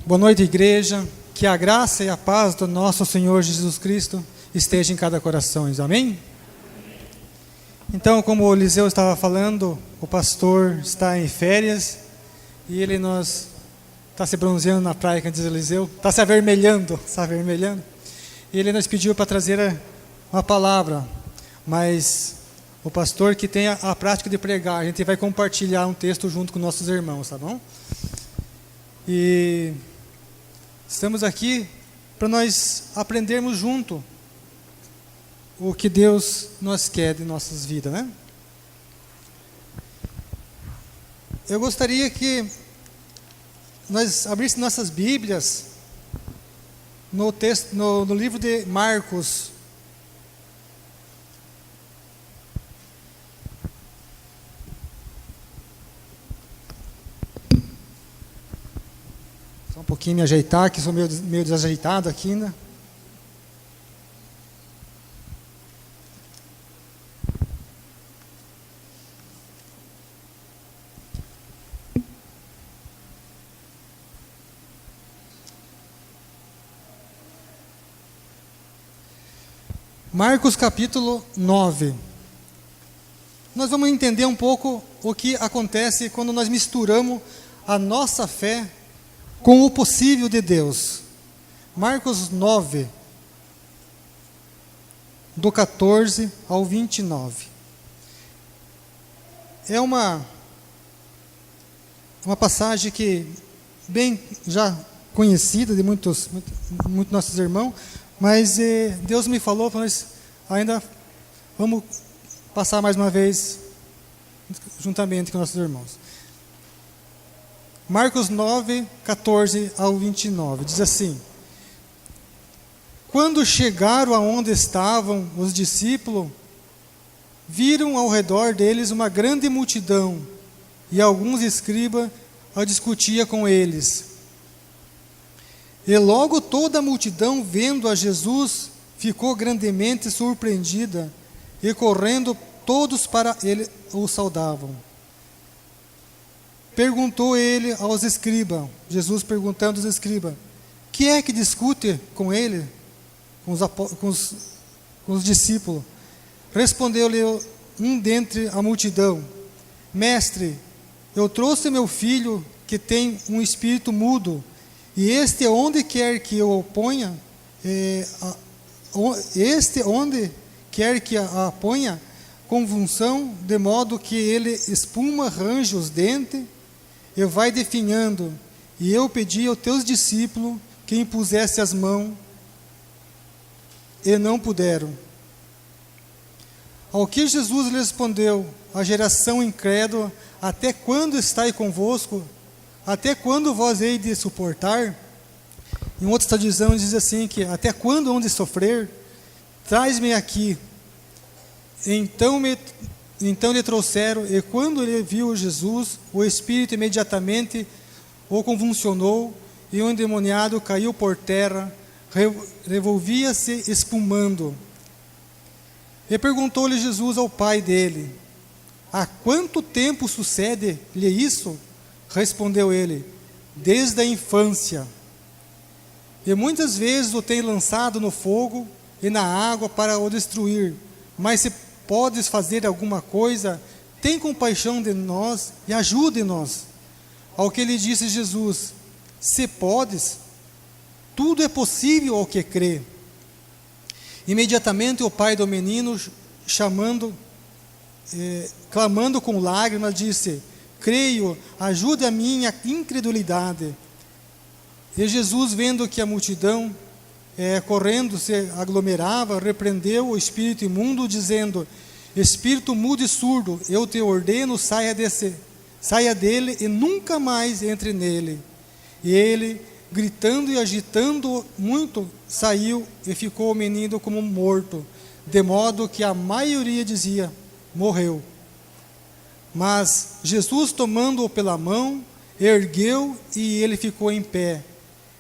Boa noite, igreja. Que a graça e a paz do nosso Senhor Jesus Cristo esteja em cada coração. Amém? Então, como o Eliseu estava falando, o pastor está em férias e ele está se bronzeando na praia, como diz o Eliseu, está se avermelhando. E ele nos pediu para trazer uma palavra, mas o pastor que tem a prática de pregar, a gente vai compartilhar um texto junto com nossos irmãos, tá bom? E estamos aqui para nós aprendermos junto o que Deus nos quer de nossas vidas, né? Eu gostaria que nós abríssemos nossas Bíblias no livro de Marcos. Só um pouquinho me ajeitar, que sou meio desajeitado aqui, né? Marcos capítulo 9. Nós vamos entender um pouco o que acontece quando nós misturamos a nossa fé com o possível de Deus. Marcos 9, do 14 ao 29. É uma passagem que bem já conhecida de muitos nossos irmãos, mas Deus me falou, nós ainda vamos passar mais uma vez juntamente com nossos irmãos. Marcos 9, 14 ao 29, diz assim: Quando chegaram aonde estavam os discípulos, viram ao redor deles uma grande multidão, e alguns escribas a discutia com eles. E logo toda a multidão, vendo a Jesus, ficou grandemente surpreendida, e correndo todos para ele o saudavam. Perguntou ele aos escribas, Jesus perguntando aos escribas: que é que discute com ele, com os discípulos? Respondeu-lhe um dentre a multidão: Mestre, eu trouxe meu filho que tem um espírito mudo, e este onde quer que o ponha, convulsão, de modo que ele espuma, arranja os dentes e vai definhando. E eu pedi aos teus discípulos que impusesse as mãos, e não puderam. Ao que Jesus lhe respondeu: a geração incrédula, até quando estai convosco? Até quando vós hei de suportar? Em outra tradução diz assim, que até quando hão de sofrer? Traz-me aqui. Então lhe trouxeram, e quando ele viu Jesus, o espírito imediatamente o convulsionou, e o endemoniado caiu por terra, revolvia-se espumando. E perguntou-lhe Jesus ao pai dele: há quanto tempo sucede-lhe isso? Respondeu ele: desde a infância. E muitas vezes o tem lançado no fogo e na água para o destruir. Mas se podes fazer alguma coisa, tem compaixão de nós e ajude-nos. Ao que lhe disse Jesus: se podes, tudo é possível ao que crê. Imediatamente o pai do menino, clamando com lágrimas, disse: creio, ajude a minha incredulidade. E Jesus, vendo que a multidão correndo se aglomerava, repreendeu o espírito imundo, dizendo: espírito mudo e surdo, eu te ordeno, saia dele e nunca mais entre nele. E ele, gritando e agitando muito, saiu, e ficou o menino como morto, de modo que a maioria dizia: morreu. Mas Jesus, tomando-o pela mão, ergueu, e ele ficou em pé.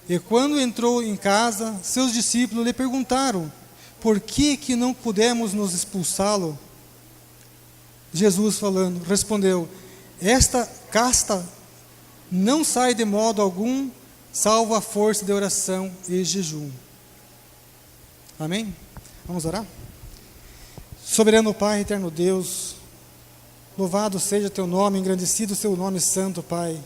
E quando entrou em casa, seus discípulos lhe perguntaram: por que não pudemos nos expulsá-lo? Jesus respondeu: esta casta não sai de modo algum, salvo a força de oração e jejum. Amém? Vamos orar? Soberano Pai, eterno Deus, louvado seja teu nome, engrandecido o seu nome santo, Pai.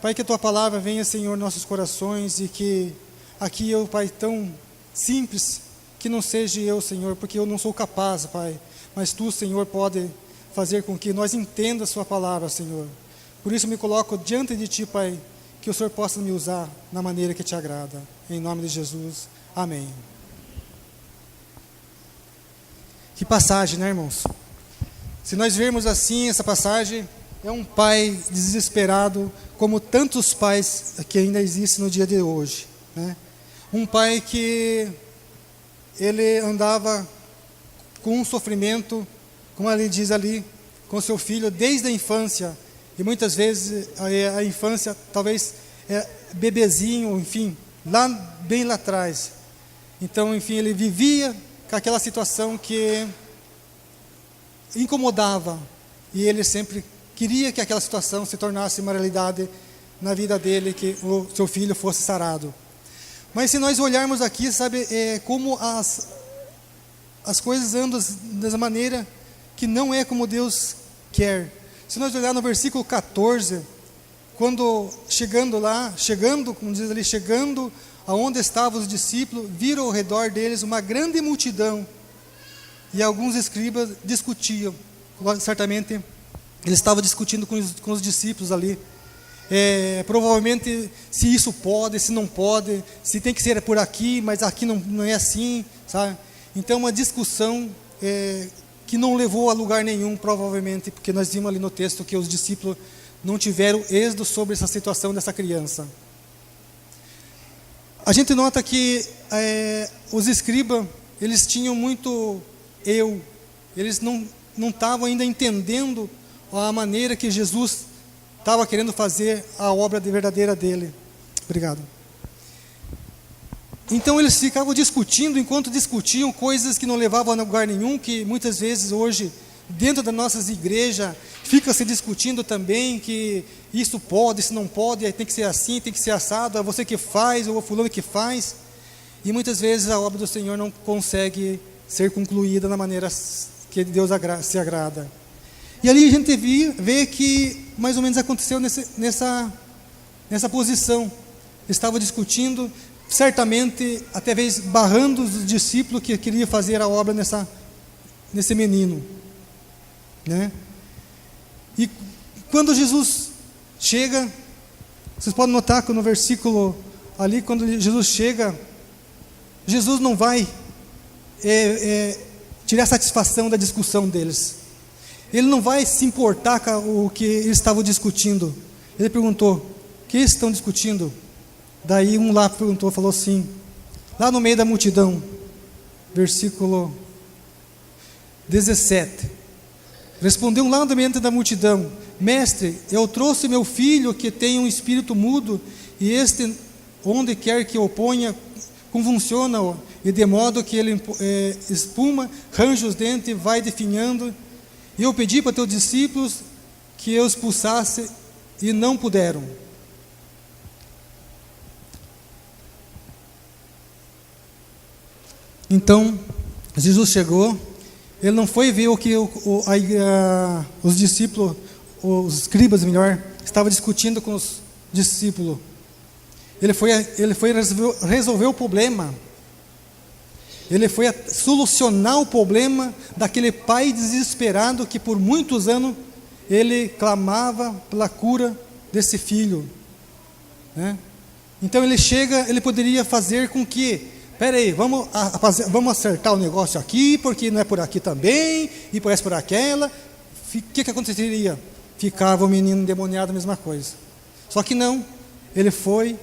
Pai, que a tua palavra venha, Senhor, nossos corações, e que aqui eu, Pai, tão simples, que não seja eu, Senhor, porque eu não sou capaz, Pai, mas tu, Senhor, pode fazer com que nós entenda a sua palavra, Senhor. Por isso me coloco diante de ti, Pai, que o Senhor possa me usar na maneira que te agrada. Em nome de Jesus. Amém. Que passagem, né, irmãos? Se nós vermos assim, essa passagem é um pai desesperado, como tantos pais que ainda existem no dia de hoje, né? Um pai que ele andava com um sofrimento, como ele diz ali, com seu filho desde a infância, e muitas vezes a infância talvez é bebezinho, enfim, bem lá atrás. Então, enfim, ele vivia com aquela situação que incomodava, e ele sempre queria que aquela situação se tornasse uma realidade na vida dele, que o seu filho fosse sarado. Mas se nós olharmos aqui, sabe, como as coisas andam dessa maneira que não é como Deus quer. Se nós olhar no versículo 14, quando chegando, como diz ali, chegando aonde estavam os discípulos, viram ao redor deles uma grande multidão, e alguns escribas discutiam. Certamente eles estavam discutindo com os discípulos ali, provavelmente se isso pode, se não pode, se tem que ser por aqui, mas aqui não é assim, sabe? Então uma discussão que não levou a lugar nenhum, provavelmente, porque nós vimos ali no texto que os discípulos não tiveram êxito sobre essa situação dessa criança. A gente nota que os escribas, eles tinham muito eles não estavam ainda entendendo a maneira que Jesus estava querendo fazer a obra verdadeira dele. Obrigado. Então eles ficavam discutindo, enquanto discutiam coisas que não levavam a lugar nenhum, que muitas vezes hoje, dentro das nossas igrejas, fica se discutindo também, que isso pode, isso não pode, tem que ser assim, tem que ser assado, é você que faz, ou o fulano que faz, e muitas vezes a obra do Senhor não consegue ser concluída da maneira que Deus se agrada. E ali a gente vê que mais ou menos aconteceu nessa posição. Estava discutindo, certamente até vezes barrando os discípulos que queriam fazer a obra nesse menino, né? E quando Jesus chega, vocês podem notar que no versículo ali, quando Jesus chega, Jesus não vai tirar satisfação da discussão deles. Ele não vai se importar com o que eles estavam discutindo. Ele perguntou: o que eles estão discutindo? Daí um lá falou assim, lá no meio da multidão, versículo 17, respondeu lá no meio da multidão: mestre, eu trouxe meu filho que tem um espírito mudo, e este, onde quer que o ponha, convulsiona-o, e de modo que ele espuma, range os dentes e vai definhando. E eu pedi para teus discípulos que eu expulsasse, e não puderam. Então, Jesus chegou, ele não foi ver o que os discípulos, os escribas melhor, estavam discutindo com os discípulos. Ele foi resolver o problema. Ele foi solucionar o problema daquele pai desesperado que por muitos anos ele clamava pela cura desse filho, né? Então ele chega, ele poderia fazer com que, peraí, vamos acertar o negócio aqui, porque não é por aqui também, e parece por aquela. O que aconteceria? Ficava o menino endemoniado, a mesma coisa. Só que não, ele foi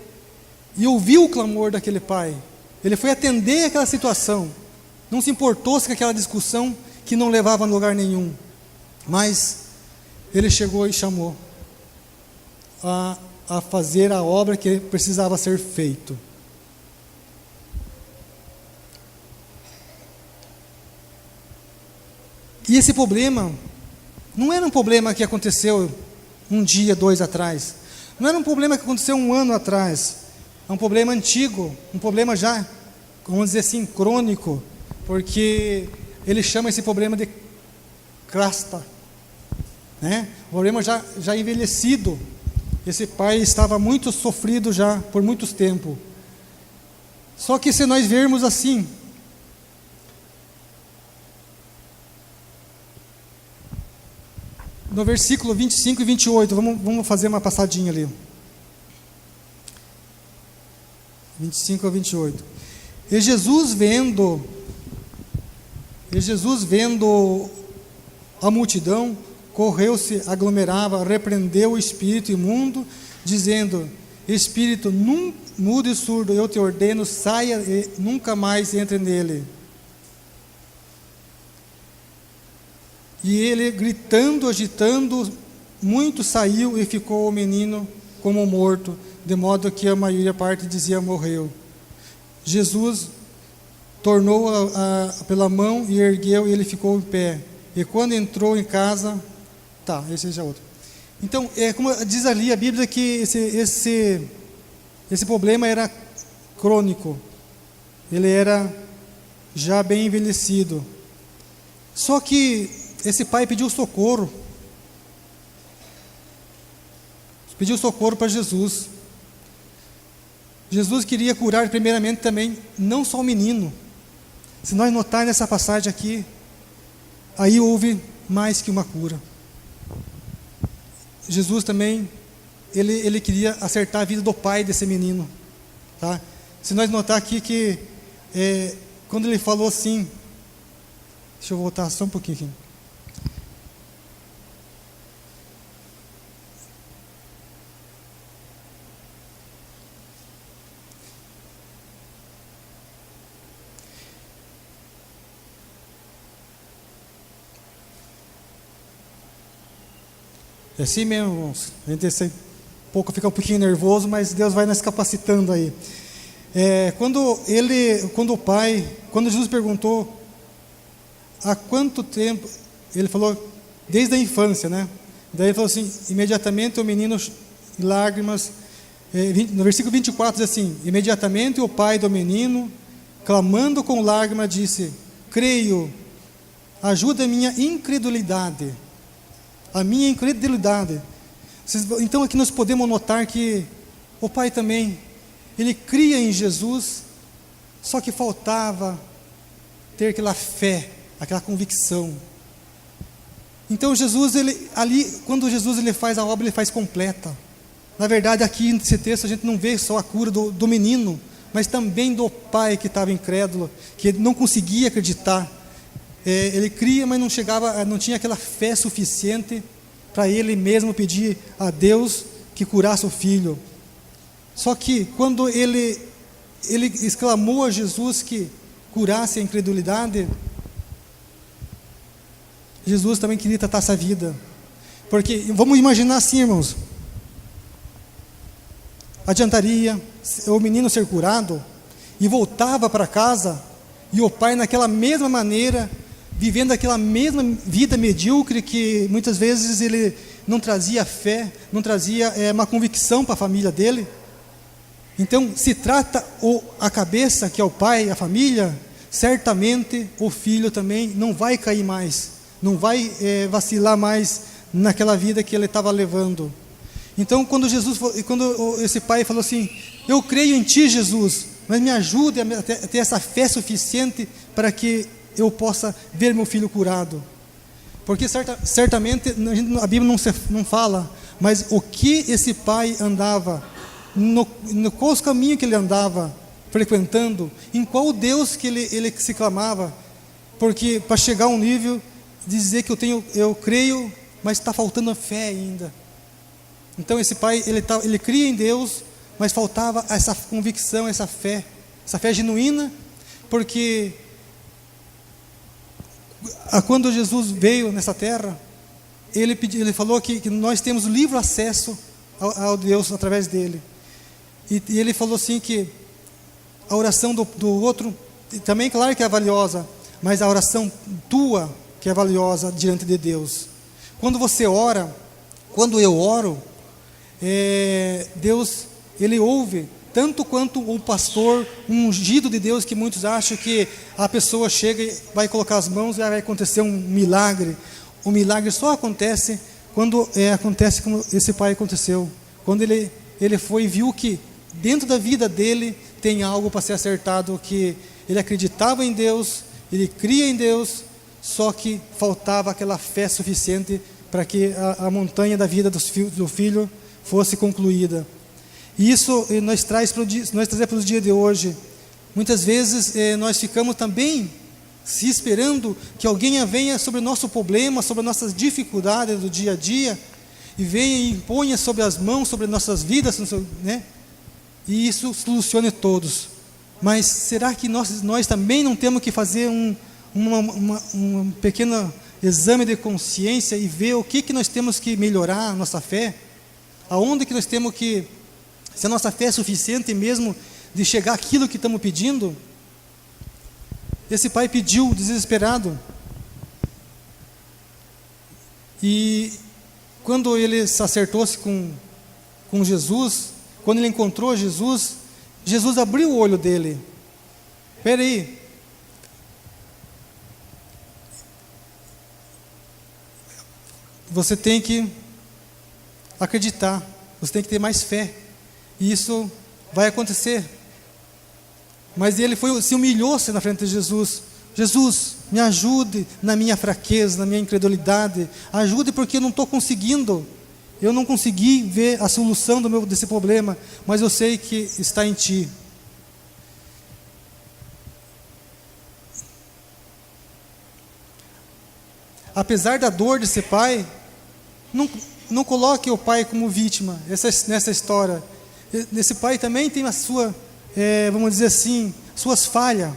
e ouviu o clamor daquele pai. Ele foi atender aquela situação, não se importou com aquela discussão que não levava a lugar nenhum, mas ele chegou e chamou a fazer a obra que precisava ser feita. E esse problema não era um problema que aconteceu um dia, 2 atrás, não era um problema que aconteceu 1 ano atrás. é um problema antigo, um problema já, vamos dizer assim, crônico, porque ele chama esse problema de crasta, né? O problema já envelhecido. Esse pai estava muito sofrido já por muito tempo. Só que se nós vermos assim, no versículo 25 e 28, vamos fazer uma passadinha ali. 25 a 28. E Jesus vendo a multidão, correu-se, aglomerava, repreendeu o espírito imundo, dizendo: Espírito mudo e surdo, eu te ordeno, saia e nunca mais entre nele. E ele, gritando, agitando, muito saiu e ficou o menino como morto, de modo que a maioria parte dizia: morreu. Jesus tornou pela mão e ergueu, e ele ficou em pé. E quando entrou em casa, esse já é outro. Então, como diz ali a Bíblia, que esse problema era crônico. Ele era já bem envelhecido. Só que esse pai pediu socorro. Pediu socorro para Jesus. Jesus queria curar primeiramente também, não só o menino. Se nós notar nessa passagem aqui, aí houve mais que uma cura. Jesus também, ele queria acertar a vida do pai desse menino. Tá? Se nós notar aqui que, quando ele falou assim, deixa eu voltar só um pouquinho aqui. É assim mesmo, irmãos. A gente fica um pouquinho nervoso, mas Deus vai nos capacitando aí. Quando Jesus perguntou há quanto tempo, ele falou desde a infância, né? Daí ele falou assim: imediatamente o menino, lágrimas. No versículo 24 diz assim: imediatamente o pai do menino, clamando com lágrimas, disse: creio, ajuda a minha incredulidade. A minha incredulidade. Então aqui nós podemos notar que o pai também, ele cria em Jesus, só que faltava ter aquela fé, aquela convicção. Então Jesus, quando Jesus ele faz a obra, ele faz completa. Na verdade, aqui nesse texto a gente não vê só a cura do menino, mas também do pai que estava incrédulo, que não conseguia acreditar. Ele cria, mas não tinha aquela fé suficiente para ele mesmo pedir a Deus que curasse o filho. Só que quando ele exclamou a Jesus que curasse a incredulidade, Jesus também queria tratar essa vida. Porque vamos imaginar assim, irmãos, adiantaria o menino ser curado e voltava para casa, e o pai naquela mesma maneira, vivendo aquela mesma vida medíocre, que muitas vezes ele não trazia fé, não trazia uma convicção para a família dele. Então, se trata a cabeça, que é o pai, a família, certamente o filho também não vai cair mais, não vai vacilar mais naquela vida que ele estava levando. Então, quando esse pai falou assim: eu creio em ti, Jesus, mas me ajude a ter essa fé suficiente para que eu possa ver meu filho curado. Porque certamente a Bíblia não fala, mas o que esse pai andava, qual os caminhos que ele andava frequentando, em qual Deus que ele se clamava, porque para chegar a um nível de dizer que eu creio, mas está faltando a fé ainda. Então esse pai, ele cria em Deus, mas faltava essa convicção, essa fé genuína, porque quando Jesus veio nessa terra, ele falou que nós temos livre acesso ao Deus através dele. E ele falou assim que a oração do outro também, claro que é valiosa, mas a oração tua que é valiosa diante de Deus. Quando você ora, quando eu oro, Deus, ele ouve tanto quanto um pastor, um ungido de Deus, que muitos acham que a pessoa chega e vai colocar as mãos e vai acontecer um milagre. O milagre só acontece quando acontece como esse pai aconteceu. Quando ele foi e viu que dentro da vida dele tem algo para ser acertado, que ele acreditava em Deus, ele cria em Deus, só que faltava aquela fé suficiente para que a montanha da vida do filho fosse concluída. E isso nós trazemos para os dias de hoje. Muitas vezes nós ficamos também se esperando que alguém venha sobre o nosso problema, sobre as nossas dificuldades do dia a dia, e venha e imponha sobre as mãos, sobre nossas vidas, né? E isso solucione todos. Mas será que nós também não temos que fazer um pequeno exame de consciência e ver o que nós temos que melhorar a nossa fé? Aonde que nós temos que, se a nossa fé é suficiente mesmo de chegar àquilo que estamos pedindo? Esse pai pediu desesperado. E quando ele se acertou-se com Jesus, quando ele encontrou Jesus, Jesus abriu o olho dele. Espera aí. Você tem que acreditar, você tem que ter mais fé, e isso vai acontecer. Mas ele se humilhou-se na frente de Jesus. Jesus, me ajude na minha fraqueza, na minha incredulidade, ajude porque eu não estou conseguindo, eu não consegui ver a solução desse problema, mas eu sei que está em Ti. Apesar da dor desse pai, não coloque o pai como vítima nessa história. Esse pai também tem a sua, vamos dizer assim, suas falhas.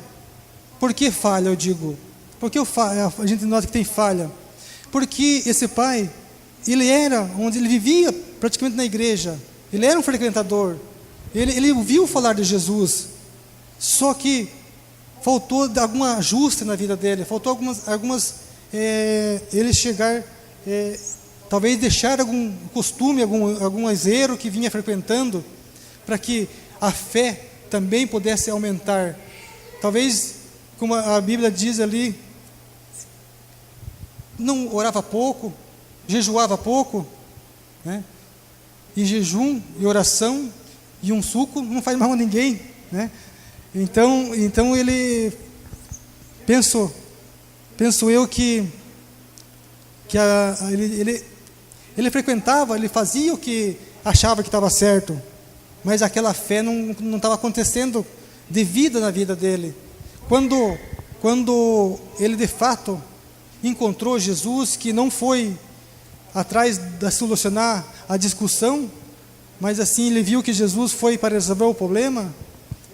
Por que falha, eu digo? Porque a gente nota que tem falha. Porque esse pai, ele vivia praticamente na igreja, ele era um frequentador, ele ouviu falar de Jesus, só que faltou algum ajuste na vida dele, faltou ele chegar, talvez deixar algum costume, algum exero que vinha frequentando, para que a fé também pudesse aumentar. Talvez, como a Bíblia diz ali, não orava pouco, jejuava pouco, né? E jejum e oração e um suco não faz mal a ninguém, né? Então ele penso eu que ele frequentava, ele fazia o que achava que estava certo, mas aquela fé não estava acontecendo de vida na vida dele. Quando ele de fato encontrou Jesus, que não foi atrás de solucionar a discussão, mas assim ele viu que Jesus foi para resolver o problema,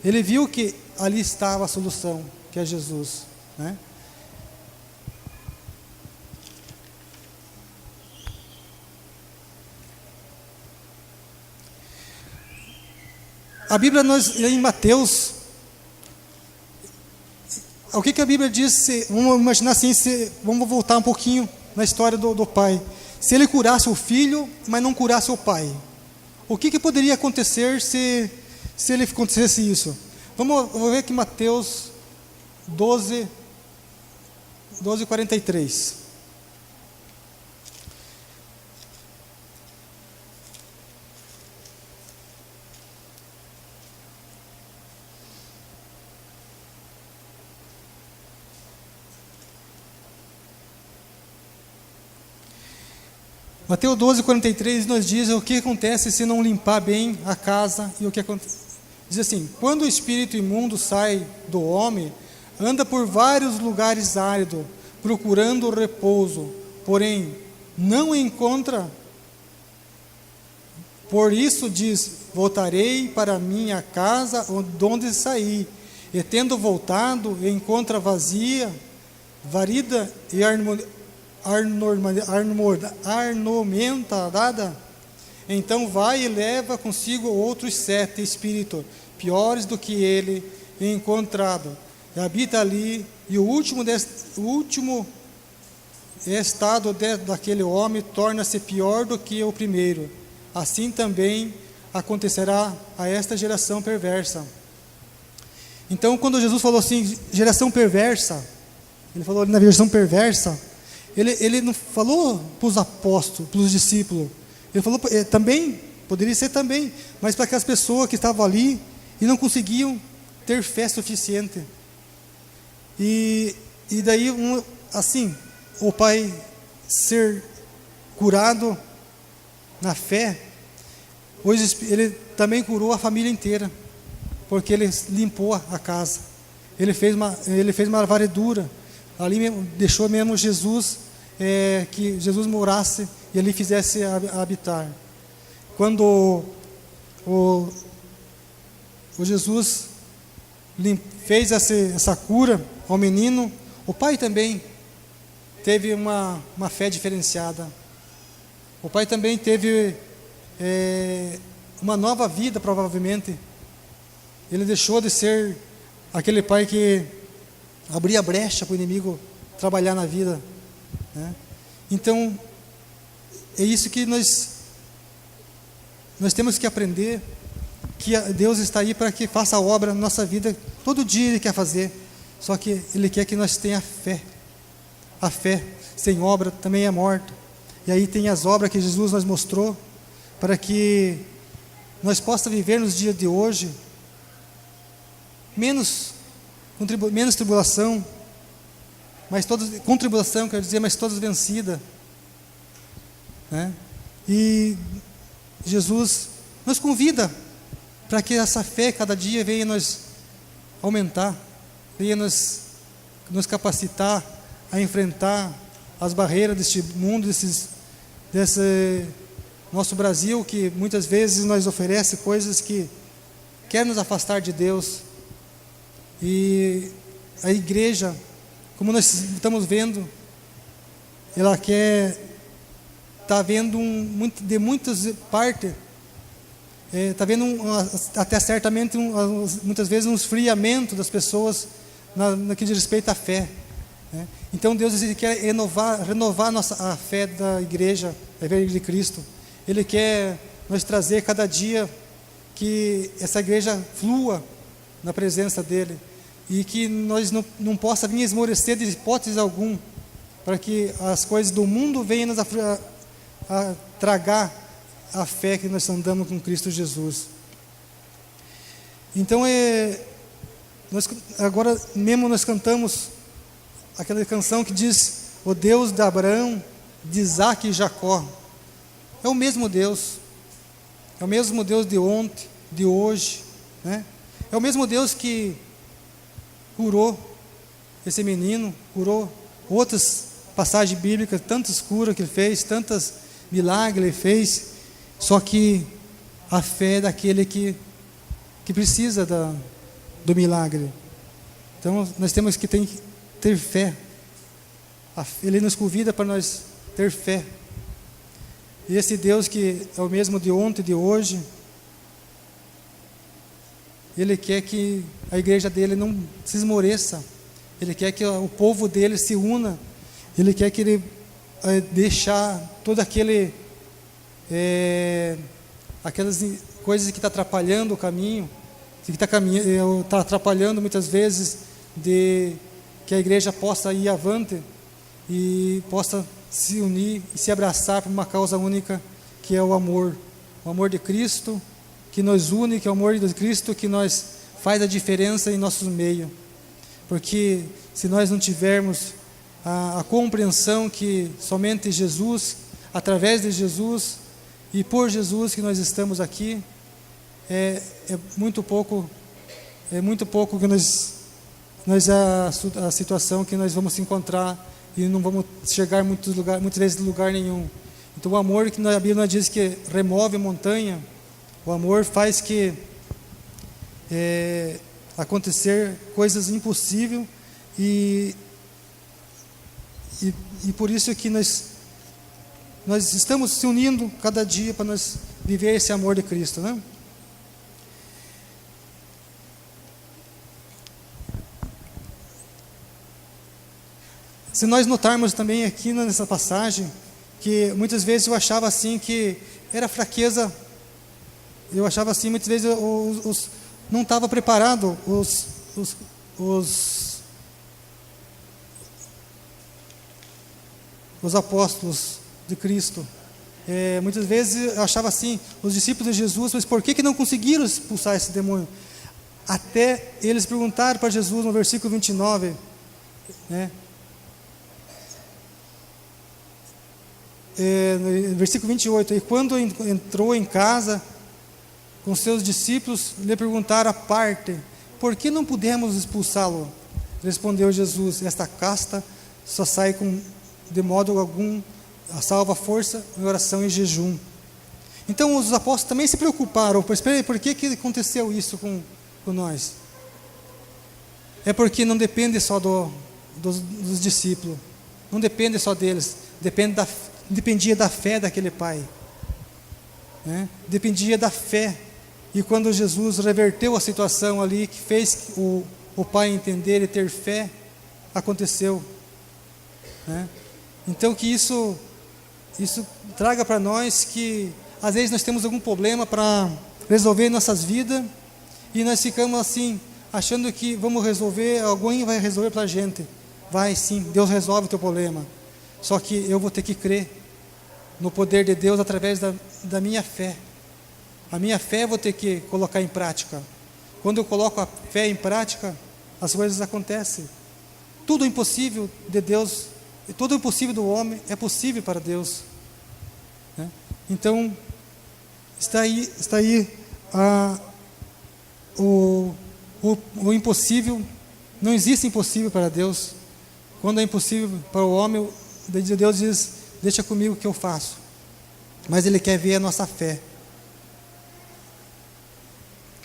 ele viu que ali estava a solução, que é Jesus, né? A Bíblia, em Mateus, o que a Bíblia diz? Vamos imaginar assim, vamos voltar um pouquinho na história do pai. Se ele curasse o filho, mas não curasse o pai, o que poderia acontecer se ele acontecesse isso? Vamos ver aqui Mateus 12:43. Mateus 12:43 nos diz o que acontece se não limpar bem a casa. E o que acontece? Diz assim: quando o espírito imundo sai do homem, anda por vários lugares áridos, procurando repouso, porém não encontra. Por isso diz: voltarei para minha casa de onde saí, e tendo voltado, encontra vazia, varida e ornamentada, então vai e leva consigo outros 7 espíritos, piores do que ele, encontrado, e habita ali, e o último estado daquele homem torna-se pior do que o primeiro. Assim também acontecerá a esta geração perversa. Então, quando Jesus falou assim, geração perversa, ele falou na geração perversa, ele não falou para os apóstolos, para os discípulos, ele falou também, poderia ser também, mas para aquelas pessoas que estavam ali e não conseguiam ter fé suficiente. E daí, assim, o pai ser curado na fé, hoje ele também curou a família inteira, porque ele limpou a casa, ele fez uma varredura, ali mesmo, deixou mesmo Jesus, que Jesus morasse e ali fizesse habitar. Quando o Jesus fez essa cura ao menino, o pai também teve uma fé diferenciada. O pai também teve uma nova vida, provavelmente. Ele deixou de ser aquele pai que abria brecha para o inimigo trabalhar na vida, né? Então, é isso que nós temos que aprender, que Deus está aí para que faça a obra na nossa vida. Todo dia Ele quer fazer, só que Ele quer que nós tenhamos fé. A fé sem obra também é morta. E aí tem as obras que Jesus nos mostrou, para que nós possamos viver nos dias de hoje menos tribulação, com tribulação, quero dizer, mas todas vencidas, né? E Jesus nos convida para que essa fé cada dia venha nos aumentar, venha nos capacitar a enfrentar as barreiras deste mundo, desse nosso Brasil, que muitas vezes nos oferece coisas que quer nos afastar de Deus. E a igreja, como nós estamos vendo, ela está vendo de muitas partes, está vendo até certamente muitas vezes um esfriamento das pessoas no que diz respeito à fé, né? Então Deus ele quer renovar a fé da igreja, a igreja de Cristo. Ele quer nos trazer cada dia que essa igreja flua na presença dEle, e que nós não possa vir esmorecer de hipótese alguma, para que as coisas do mundo venham nos a tragar a fé que nós andamos com Cristo Jesus. Então, agora mesmo nós cantamos aquela canção que diz: o Deus de Abraão, de Isaac e Jacó. É o mesmo Deus, é o mesmo Deus de ontem, de hoje, né? É o mesmo Deus que curou esse menino, curou outras passagens bíblicas, tantas curas que ele fez, tantos milagres ele fez, só que a fé é daquele que precisa do milagre. Então nós temos que ter fé. Ele nos convida para nós ter fé. E esse Deus que é o mesmo de ontem e de hoje, Ele quer que a igreja dele não se esmoreça. Ele quer que o povo dele se una. Ele quer que ele deixar todo aquelas coisas que está atrapalhando o caminho, que está atrapalhando muitas vezes de que a igreja possa ir avante e possa se unir e se abraçar por uma causa única, que é o amor de Cristo, que nos une, que é o amor de Cristo que faz a diferença em nossos meios. Porque se nós não tivermos a compreensão que somente Jesus, através de Jesus e por Jesus que nós estamos aqui, é muito pouco que a situação que nós vamos se encontrar e não vamos chegar muitas vezes em lugar nenhum. Então o amor que a Bíblia diz que remove montanha, o amor faz que acontecer coisas impossíveis, e por isso que nós estamos se unindo cada dia para nós viver esse amor de Cristo, né? Se nós notarmos também aqui nessa passagem, que muitas vezes eu achava assim que era fraqueza eu achava assim, muitas vezes não estava preparado os apóstolos de Cristo. Muitas vezes eu achava assim, os discípulos de Jesus, mas por que não conseguiram expulsar esse demônio? Até eles perguntaram para Jesus no versículo 29, né? No versículo 28, e quando entrou em casa com seus discípulos, lhe perguntaram à parte, por que não pudemos expulsá-lo? Respondeu Jesus, esta casta só sai de modo algum a salva força em oração e jejum. Então os apóstolos também se preocuparam, espera aí, por que aconteceu isso com nós? É porque não depende só dos discípulos, não depende só deles, dependia da fé daquele pai, né? Dependia da fé. E quando Jesus reverteu a situação ali, que fez o pai entender e ter fé, aconteceu, né? Então que isso traga para nós que às vezes nós temos algum problema para resolver em nossas vidas e nós ficamos assim, achando que vamos resolver, alguém vai resolver para a gente. Vai sim, Deus resolve o teu problema. Só que eu vou ter que crer no poder de Deus através da minha fé. A minha fé eu vou ter que colocar em prática. Quando eu coloco a fé em prática, as coisas acontecem. Tudo impossível de Deus, tudo impossível do homem é possível para Deus, né? Então está aí o impossível. Não existe impossível para Deus. Quando é impossível para o homem, Deus diz, deixa comigo que eu faço. Mas Ele quer ver a nossa fé.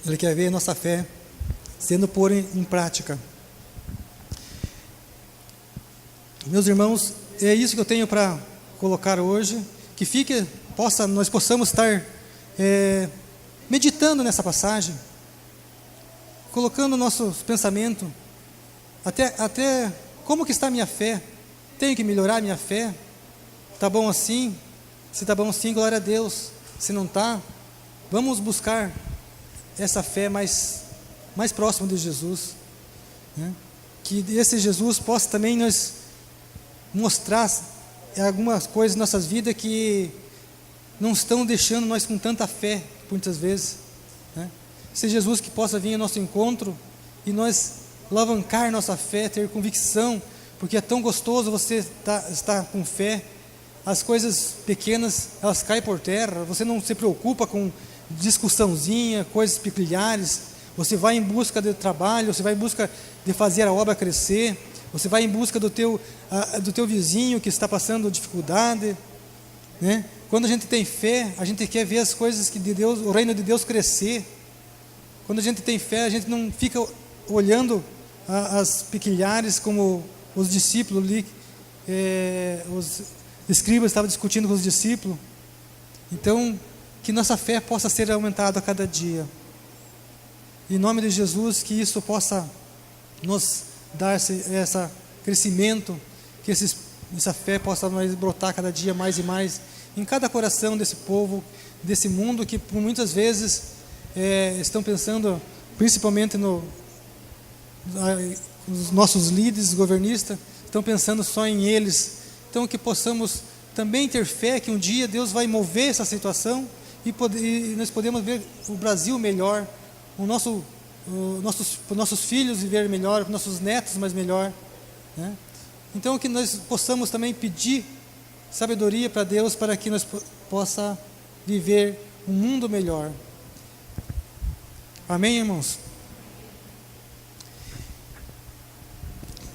Ele quer ver a nossa fé sendo posta em prática. Meus irmãos, é isso que eu tenho para colocar hoje. Que nós possamos estar meditando nessa passagem, colocando nossos pensamentos, até como que está a minha fé. Tenho que melhorar a minha fé? Está bom assim? Se está bom assim, glória a Deus. Se não está, vamos buscar essa fé mais próxima de Jesus, né? Que esse Jesus possa também nos mostrar algumas coisas em nossas vidas que não estão deixando nós com tanta fé, muitas vezes, né? Esse Jesus que possa vir ao nosso encontro e nós alavancar nossa fé, ter convicção, porque é tão gostoso você estar com fé. As coisas pequenas, elas caem por terra, você não se preocupa com discussãozinha, coisas peculiares. Você vai em busca de trabalho, você vai em busca de fazer a obra crescer, você vai em busca do teu vizinho que está passando dificuldade, né? Quando a gente tem fé, a gente quer ver as coisas de Deus, o reino de Deus crescer. Quando a gente tem fé, a gente não fica olhando as peculiares como os discípulos ali, os escribas estavam discutindo com os discípulos. Então, que nossa fé possa ser aumentada a cada dia. Em nome de Jesus, que isso possa nos dar esse crescimento, que essa fé possa mais brotar cada dia mais e mais em cada coração desse povo, desse mundo que por muitas vezes estão pensando, principalmente os nossos líderes governistas, estão pensando só em eles. Então que possamos também ter fé que um dia Deus vai mover essa situação e nós podemos ver o Brasil melhor, nossos filhos viver melhor, nossos netos mais melhor, né? Então que nós possamos também pedir sabedoria para Deus para que nós possa viver um mundo melhor. Amém, irmãos?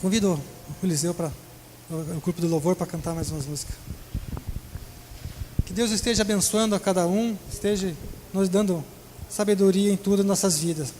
Convido o Eliseu para o grupo do louvor para cantar mais umas músicas. Que Deus esteja abençoando a cada um, esteja nos dando sabedoria em tudo em nossas vidas.